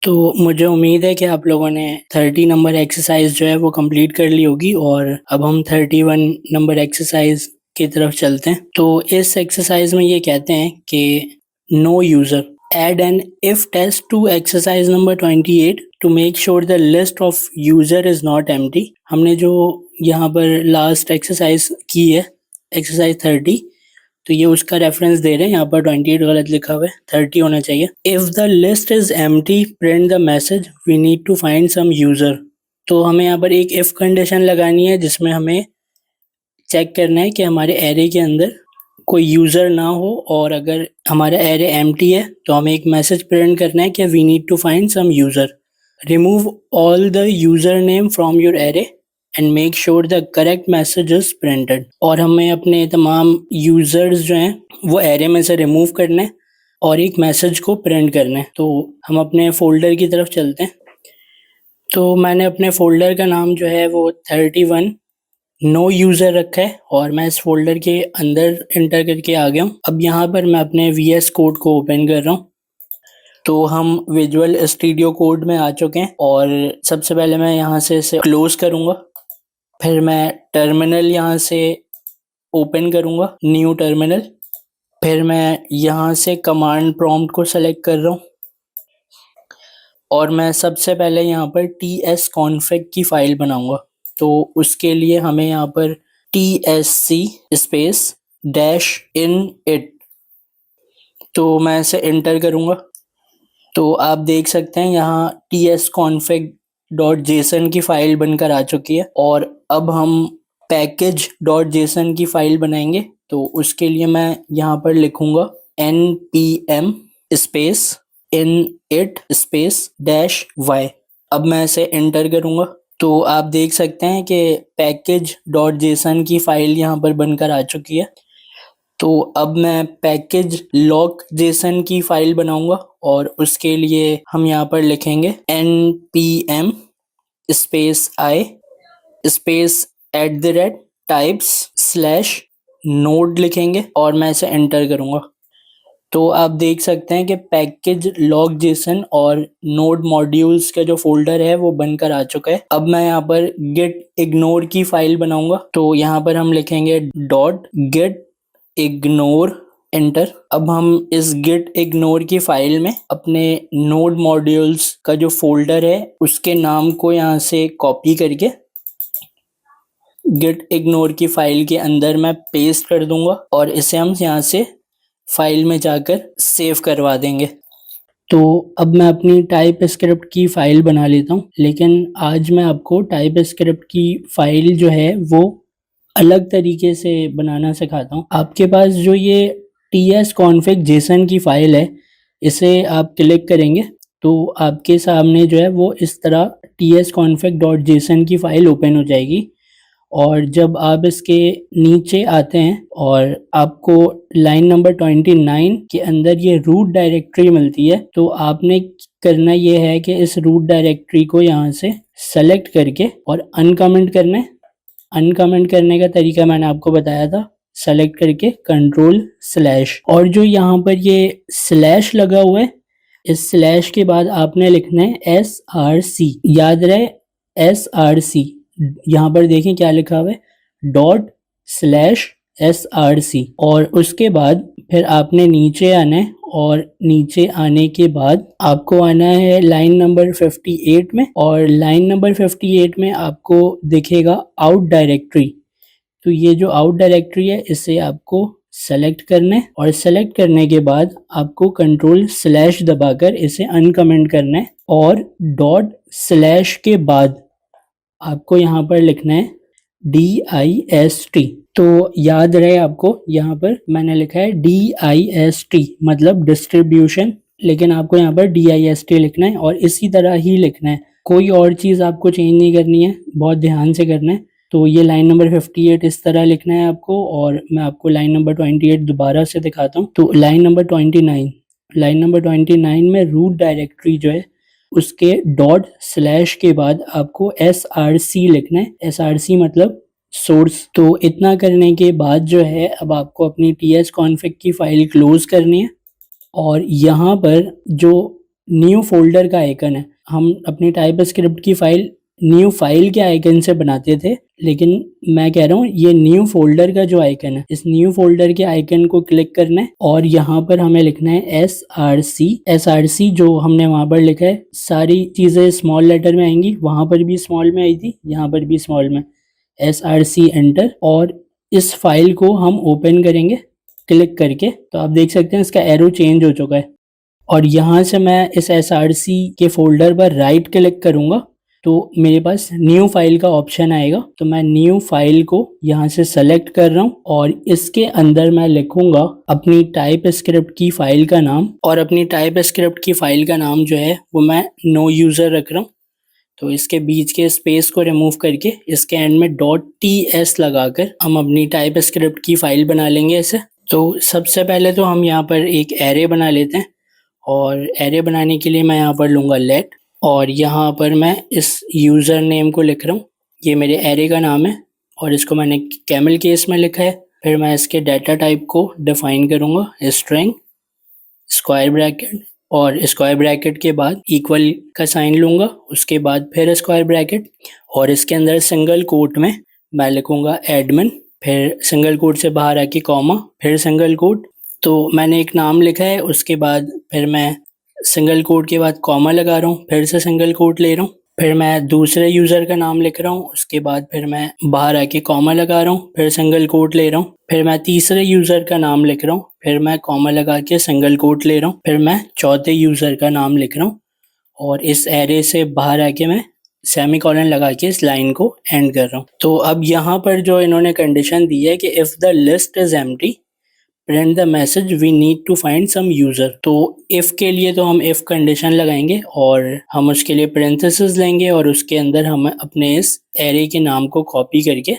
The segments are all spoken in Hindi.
तो मुझे उम्मीद है कि आप लोगों ने 30 नंबर एक्सरसाइज जो है वो कंप्लीट कर ली होगी और अब हम 31 नंबर एक्सरसाइज की तरफ चलते हैं। तो इस एक्सरसाइज में ये कहते हैं कि no user add an if test to exercise number 28 to make sure the list of user is not empty. हमने जो यहाँ पर लास्ट एक्सरसाइज की है, एक्सरसाइज 30, तो ये उसका रेफरेंस दे रहे हैं। यहाँ पर 28 गलत लिखा हुआ है, 30 होना चाहिए। If the list is empty print the message we need to find some user. तो हमें यहाँ पर एक इफ कंडीशन लगानी है जिसमें हमें चेक करना है कि हमारे एरे के अंदर कोई यूजर ना हो, और अगर हमारा एरे एम्प्टी है तो हमें एक मैसेज प्रिंट करना है कि we need to find some user. Remove all the user name from your array and make sure the correct message is printed. और हमें अपने तमाम यूजर्स जो हैं वो एरे में से रिमूव करने और एक मैसेज को प्रिंट करना है। तो हम अपने फोल्डर की तरफ चलते हैं। तो मैंने अपने फोल्डर का नाम जो है वो 31 नो यूज़र रखा है और मैं इस फोल्डर के अंदर एंटर करके आ गया हूँ। अब यहाँ पर मैं अपने VS कोड को ओपन कर रहा हूँ। तो हम विजुअल स्टूडियो कोड में आ चुके हैं और सबसे पहले मैं यहाँ से इसे क्लोज करूँगा। फिर मैं टर्मिनल यहाँ से ओपन करूँगा, न्यू टर्मिनल। फिर मैं यहाँ से कमांड प्रॉम्प्ट को सेलेक्ट कर रहा हूँ और मैं सबसे पहले यहाँ पर tsconfig की फ़ाइल बनाऊँगा। तो उसके लिए हमें यहाँ पर tsc space dash in it, तो मैं इसे एंटर करूँगा। तो आप देख सकते हैं यहाँ tsconfig.json की फ़ाइल बनकर आ चुकी है और अब हम package.json की फ़ाइल बनाएंगे। तो उसके लिए मैं यहाँ पर लिखूँगा npm space init space dash y। अब मैं इसे एंटर करूँगा। तो आप देख सकते हैं कि package.json की फ़ाइल यहाँ पर बनकर आ चुकी है। तो अब मैं पैकेज लॉक जेसन की फ़ाइल बनाऊँगा और उसके लिए हम यहाँ पर लिखेंगे npm space i space @types/node लिखेंगे और मैं इसे एंटर करूँगा। तो आप देख सकते हैं कि पैकेज लॉक जेसन और नोड मॉड्यूल्स का जो फोल्डर है वो बनकर आ चुका है। अब मैं यहाँ पर गेट इग्नोर की फ़ाइल बनाऊँगा। तो यहाँ पर हम लिखेंगे .get इग्नोर, एंटर। अब हम इस गेट इग्नोर की फाइल में अपने नोड मॉड्यूल्स का जो फोल्डर है उसके नाम को यहाँ से कॉपी करके गेट इग्नोर की फाइल के अंदर मैं पेस्ट कर दूंगा और इसे हम यहाँ से फाइल में जाकर सेव करवा देंगे। तो अब मैं अपनी टाइप स्क्रिप्ट की फ़ाइल बना लेता हूँ, लेकिन आज मैं आपको टाइप स्क्रिप्ट की फ़ाइल जो है वो अलग तरीके से बनाना सिखाता हूँ। आपके पास जो ये tsconfig json की फ़ाइल है, इसे आप क्लिक करेंगे तो आपके सामने जो है वो इस तरह tsconfig.json की फ़ाइल ओपन हो जाएगी। और जब आप इसके नीचे आते हैं और आपको लाइन नंबर 29 के अंदर ये रूट डायरेक्टरी मिलती है, तो आपने करना ये है कि इस रूट डायरेक्टरी को यहाँ से सेलेक्ट करके और अनकमेंट करना है। अनकमेंट करने का तरीका मैंने आपको बताया था, सेलेक्ट करके कंट्रोल/, और जो यहाँ पर ये स्लैश लगा हुआ है, इस स्लैश के बाद आपने लिखना है src। याद रहे src, यहाँ पर देखें क्या लिखा हुआ है ./src। और उसके बाद फिर आपने नीचे आना है और नीचे आने के बाद आपको आना है लाइन नंबर 58 में, और लाइन नंबर 58 में आपको दिखेगा आउट डायरेक्टरी। तो ये जो आउट डायरेक्टरी है इसे आपको सेलेक्ट करना है और सेलेक्ट करने के बाद आपको कंट्रोल/ दबाकर इसे अनकमेंट करना है और ./ के बाद आपको यहाँ पर लिखना है dist। तो याद रहे आपको, यहाँ पर मैंने लिखा है dist मतलब डिस्ट्रीब्यूशन, लेकिन आपको यहाँ पर dist लिखना है और इसी तरह ही लिखना है। कोई और चीज़ आपको चेंज नहीं करनी है, बहुत ध्यान से करना है। तो ये लाइन नंबर 58 इस तरह लिखना है आपको, और मैं आपको लाइन नंबर 28 दोबारा से दिखाता हूँ। तो लाइन नंबर 29 में रूट डायरेक्टरी जो है उसके ./ के बाद आपको src लिखना है। src मतलब सोर्स। तो इतना करने के बाद जो है अब आपको अपनी tsconfig की फ़ाइल क्लोज करनी है और यहाँ पर जो न्यू फोल्डर का आइकन है। हम अपनी टाइप स्क्रिप्ट की फाइल न्यू फाइल के आइकन से बनाते थे, लेकिन मैं कह रहा हूँ ये न्यू फोल्डर का जो आइकन है, इस न्यू फोल्डर के आइकन को क्लिक करना है और यहाँ पर हमें लिखना है SRC जो हमने वहाँ पर लिखा है, सारी चीज़ें स्मॉल लेटर में आएंगी, वहाँ पर भी स्मॉल में आई थी, यहाँ पर भी स्मॉल में, SRC एंटर। और इस फाइल को हम ओपन करेंगे क्लिक करके, तो आप देख सकते हैं इसका एरो चेंज हो चुका है। और यहाँ से मैं इस SRC के फोल्डर पर राइट क्लिक करूँगा तो मेरे पास न्यू फाइल का ऑप्शन आएगा। तो मैं न्यू फाइल को यहाँ से सेलेक्ट कर रहा हूँ और इसके अंदर मैं लिखूंगा अपनी टाइप स्क्रिप्ट की फाइल का नाम, और अपनी टाइप स्क्रिप्ट की फाइल का नाम जो है वो मैं नो यूज़र रख रहा हूँ। तो इसके बीच के स्पेस को रिमूव करके इसके एंड में .ts लगाकर हम अपनी टाइप स्क्रिप्ट की फाइल बना लेंगे ऐसे। तो सबसे पहले तो हम यहाँ पर एक एरे बना लेते हैं, और एरे बनाने के लिए मैं यहाँ पर लूँगा लेट, और यहाँ पर मैं इस यूज़र नेम को लिख रहा हूँ, ये मेरे एरे का नाम है और इसको मैंने कैमल केस में लिखा है। फिर मैं इसके डाटा टाइप को डिफाइन करूँगा स्ट्रिंग, स्क्वायर ब्रैकेट, और स्क्वायर ब्रैकेट के बाद इक्वल का साइन लूँगा, उसके बाद फिर स्क्वायर ब्रैकेट, और इसके अंदर सिंगल कोट में मैं लिखूँगा एडमिन, फिर सिंगल कोट से बाहर आके कॉमा, फिर सिंगल कोट। तो मैंने एक नाम लिखा है, उसके बाद फिर मैं सिंगल कोट के बाद कॉमा लगा रहा हूँ, फिर से सिंगल कोट ले रहा हूँ, फिर मैं दूसरे यूज़र का नाम लिख रहा हूँ, उसके बाद फिर मैं बाहर आके कॉमा लगा रहा हूँ, फिर सिंगल कोट ले रहा हूँ, फिर मैं तीसरे यूज़र का नाम लिख रहा हूँ, फिर मैं कॉमा लगा के सिंगल कोट ले रहा हूँ, फिर मैं चौथे यूज़र का नाम लिख रहा हूँ, और इस एरे से बाहर आके मैं सेमीकोलन लगा के इस लाइन को एंड कर रहा हूँ। तो अब यहाँ पर जो इन्होंने कंडीशन दी है कि if the list is empty print the message we need to find some user. तो इफ़ के लिए तो हम इफ़ कंडीशन लगाएंगे और हम उसके लिए पेरेंथेसिस लेंगे और उसके अंदर हम अपने इस एरे के नाम को कॉपी करके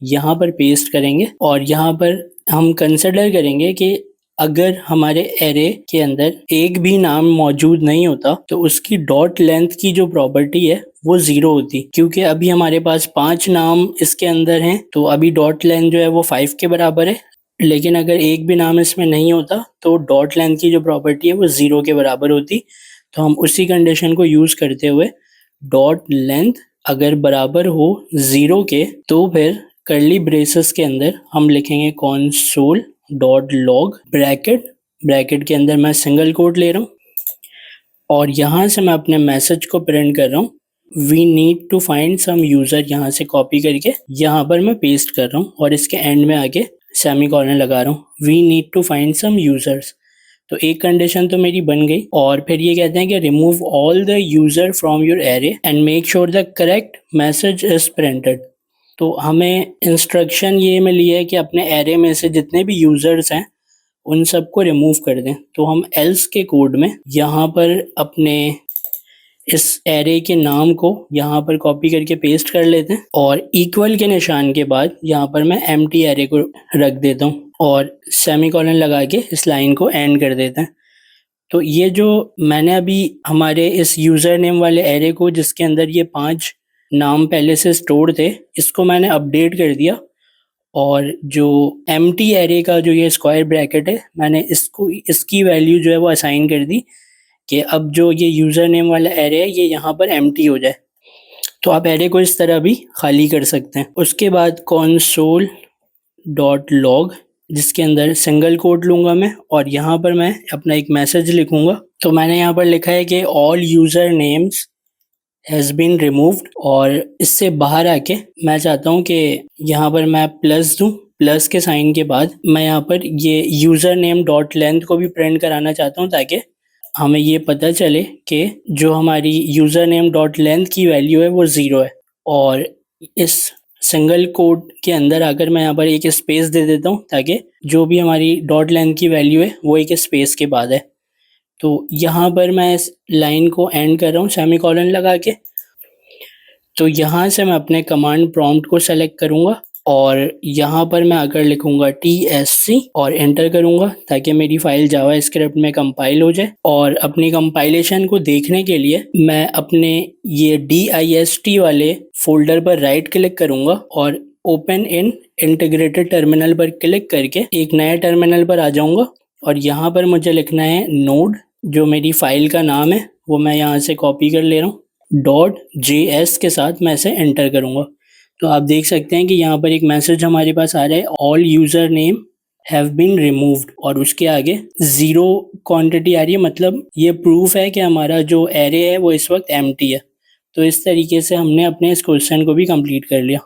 यहाँ पर पेस्ट करेंगे, और यहाँ पर हम कंसिडर करेंगे कि अगर हमारे एरे के अंदर एक भी नाम मौजूद नहीं होता तो उसकी डॉट लेंथ की जो प्रॉपर्टी है वो 0 होती, क्योंकि अभी हमारे पास 5 नाम इसके अंदर हैं, तो अभी डॉट लेंथ जो है वो 5 के बराबर है। लेकिन अगर एक भी नाम इसमें नहीं होता तो डॉट लेंथ की जो प्रॉपर्टी है वो 0 के बराबर होती। तो हम उसी कंडीशन को यूज़ करते हुए डॉट लेंथ अगर बराबर हो 0 के तो फिर कर्ली ब्रेसेस के अंदर हम लिखेंगे console डॉट लॉग ब्रैकेट के अंदर मैं सिंगल कोट ले रहा हूँ, और यहाँ से मैं अपने मैसेज को प्रिंट कर रहा हूँ we need to find some user, यहाँ से कॉपी करके यहाँ पर मैं पेस्ट कर रहा हूँ और इसके एंड में आके सेमीकोलन लगा रहा हूँ, we need to find some users. तो एक कंडीशन तो मेरी बन गई, और फिर ये कहते हैं कि remove all the user from your array and make sure the correct message is printed. तो हमें इंस्ट्रक्शन ये मिली है कि अपने एरे में से जितने भी यूज़र्स हैं उन सबको रिमूव कर दें। तो हम एल्स के कोड में यहाँ पर अपने इस एरे के नाम को यहाँ पर कॉपी करके पेस्ट कर लेते हैं, और इक्वल के निशान के बाद यहाँ पर मैं एम्प्टी एरे को रख देता हूँ और सेमीकोलन लगा के इस लाइन को एंड कर देते हैं। तो ये जो मैंने अभी हमारे इस यूज़र नेम वाले एरे को, जिसके अंदर ये 5 नाम पहले से स्टोर थे, इसको मैंने अपडेट कर दिया, और जो एम्प्टी एरे का जो ये स्क्वायर ब्रैकेट है मैंने इसकी वैल्यू जो है वो असाइन कर दी कि अब जो ये यूज़र नेम वाला एरे है ये यहाँ पर एम्प्टी हो जाए। तो आप एरे को इस तरह भी खाली कर सकते हैं। उसके बाद console डॉट लॉग जिसके अंदर सिंगल कोट लूँगा मैं, और यहाँ पर मैं अपना एक मैसेज लिखूँगा। तो मैंने यहाँ पर लिखा है कि all user names has been removed, और इससे बाहर आके मैं चाहता हूँ कि यहाँ पर मैं प्लस दूँ, प्लस के साइन के बाद मैं यहाँ पर ये यूज़र नेम डॉट लेंथ को भी प्रिंट कराना चाहता हूँ ताकि हमें ये पता चले कि जो हमारी यूज़र नेम डॉट लेंथ की वैल्यू है वो 0 है। और इस सिंगल कोट के अंदर आकर मैं यहाँ पर एक स्पेस दे देता हूँ ताकि जो भी हमारी डॉट लेंथ की वैल्यू है वो एक स्पेस के बाद है। तो यहाँ पर मैं इस लाइन को एंड कर रहा हूँ सेमीकोलन लगा के। तो यहाँ से मैं अपने कमांड प्रॉम्प्ट को सेलेक्ट करूँगा और यहाँ पर मैं आकर लिखूँगा TSC और एंटर करूँगा ताकि मेरी फाइल जावा स्क्रिप्ट में कंपाइल हो जाए। और अपनी कंपाइलेशन को देखने के लिए मैं अपने ये DIST वाले फोल्डर पर राइट क्लिक करूँगा और ओपन इन इंटीग्रेटेड टर्मिनल पर क्लिक करके एक नया टर्मिनल पर आ जाऊँगा, और यहाँ पर मुझे लिखना है नोड जो मेरी फाइल का नाम है वो मैं यहाँ से कॉपी कर ले रहा हूँ, .js के साथ मैं इसे एंटर करूँगा। तो आप देख सकते हैं कि यहाँ पर एक मैसेज हमारे पास आ रहा है, all user name have been removed, और उसके आगे 0 क्वांटिटी आ रही है, मतलब ये प्रूफ है कि हमारा जो एरे है वो इस वक्त एम्प्टी है। तो इस तरीके से हमने अपने इस क्वेश्चन को भी कंप्लीट कर लिया।